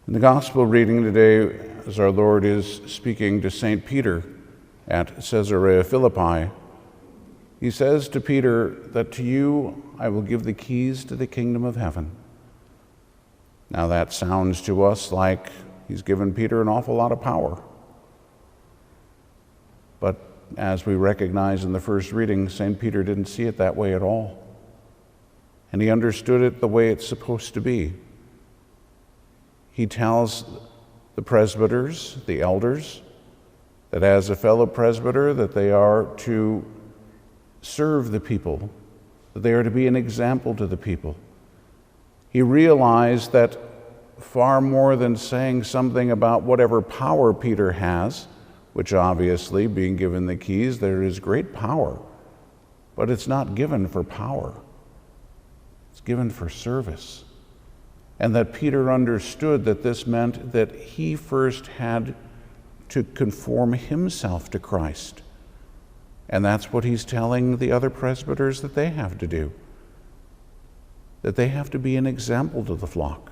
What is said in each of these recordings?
In the gospel reading today, as our Lord is speaking to St. Peter at Caesarea Philippi, he says to Peter that to you I will give the keys to the kingdom of heaven. Now that sounds to us like he's given Peter an awful lot of power. But as we recognize in the first reading, St. Peter didn't see it that way at all. And he understood it the way it's supposed to be. He tells the presbyters, the elders, that as a fellow presbyter, that they are to serve the people, that they are to be an example to the people. He realized that far more than saying something about whatever power Peter has, which obviously, being given the keys, there is great power, but it's not given for power. It's given for service. And that Peter understood that this meant that he first had to conform himself to Christ. And that's what he's telling the other presbyters that they have to do. That they have to be an example to the flock.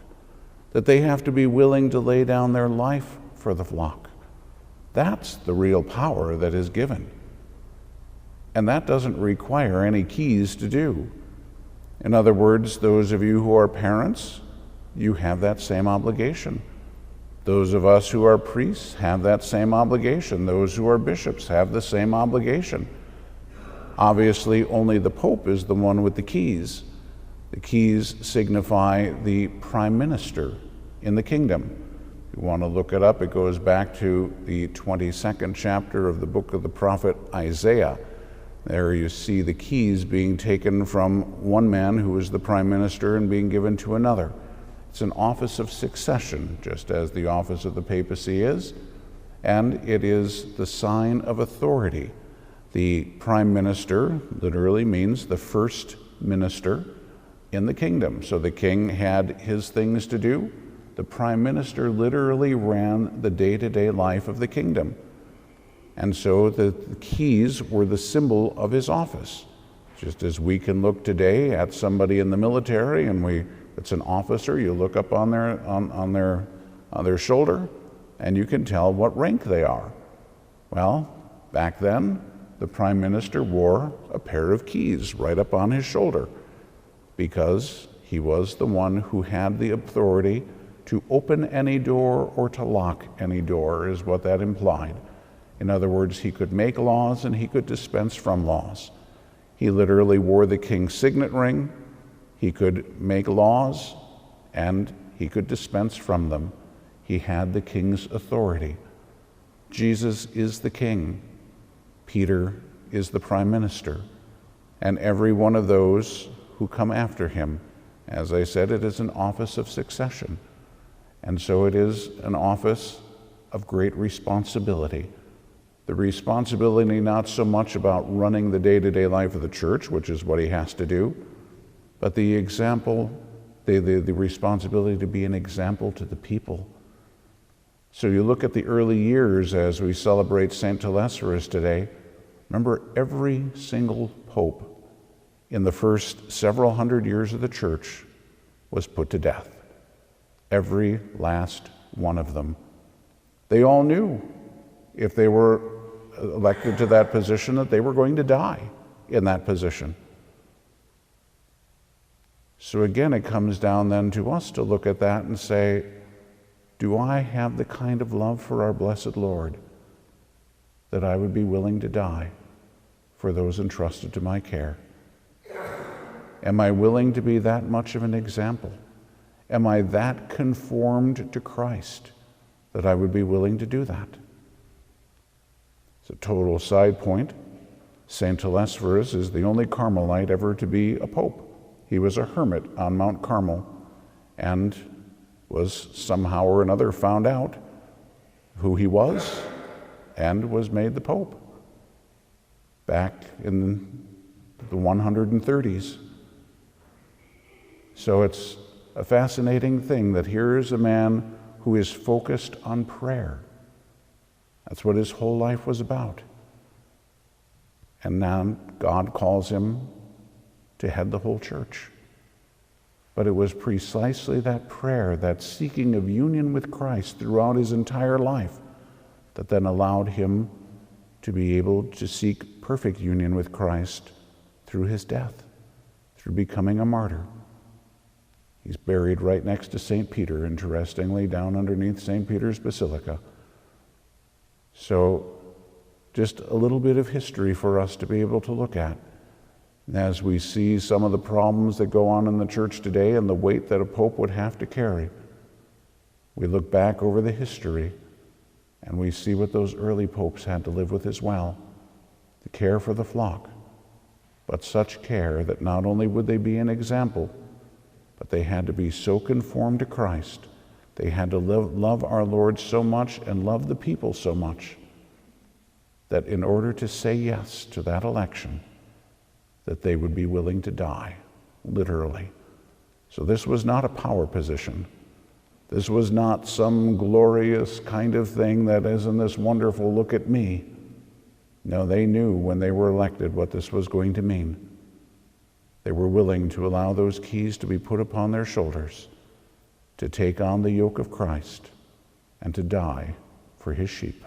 That they have to be willing to lay down their life for the flock. That's the real power that is given. And that doesn't require any keys to do. In other words, those of you who are parents, you have that same obligation. Those of us who are priests have that same obligation. Those who are bishops have the same obligation. Obviously, only the Pope is the one with the keys. The keys signify the prime minister in the kingdom. If you want to look it up, it goes back to the 22nd chapter of the book of the prophet Isaiah. There you see the keys being taken from one man who is the prime minister and being given to another. It's an office of succession, just as the office of the papacy is, and it is the sign of authority. The prime minister literally means the first minister in the kingdom. So the king had his things to do. The prime minister literally ran the day-to-day life of the kingdom. And so the keys were the symbol of his office. Just as we can look today at somebody in the military and it's an officer, you look up on their shoulder and you can tell what rank they are. Well, back then, the prime minister wore a pair of keys right up on his shoulder because he was the one who had the authority to open any door or to lock any door, is what that implied. In other words, he could make laws and he could dispense from laws. He literally wore the king's signet ring. He could make laws and he could dispense from them. He had the king's authority. Jesus is the king. Peter is the prime minister. And every one of those who come after him, as I said, it is an office of succession. And so it is an office of great responsibility. The responsibility not so much about running the day-to-day life of the church, which is what he has to do, but the example, the responsibility to be an example to the people. So you look at the early years as we celebrate St. Telesphorus today. Remember, every single pope in the first several hundred years of the church was put to death. Every last one of them. They all knew if they were elected to that position that they were going to die in that position. So again, it comes down then to us to look at that and say, do I have the kind of love for our blessed Lord that I would be willing to die for those entrusted to my care? Am I willing to be that much of an example? Am I that conformed to Christ that I would be willing to do that? It's a total side point. St. Telesphorus is the only Carmelite ever to be a pope. He was a hermit on Mount Carmel and was somehow or another found out who he was and was made the pope back in the 130s. So it's a fascinating thing that here is a man who is focused on prayer. That's what his whole life was about. And now God calls him to head the whole church. But it was precisely that prayer, that seeking of union with Christ throughout his entire life, that then allowed him to be able to seek perfect union with Christ through his death, through becoming a martyr. He's buried right next to St. Peter, interestingly, down underneath St. Peter's Basilica. So just a little bit of history for us to be able to look at. And as we see some of the problems that go on in the church today and the weight that a pope would have to carry, we look back over the history and we see what those early popes had to live with as well, the care for the flock, but such care that not only would they be an example, but they had to be so conformed to Christ, they had to love our Lord so much and love the people so much, that in order to say yes to that election, that they would be willing to die, literally. So this was not a power position. This was not some glorious kind of thing that isn't this wonderful, look at me. No, they knew when they were elected what this was going to mean. They were willing to allow those keys to be put upon their shoulders, to take on the yoke of Christ, and to die for his sheep.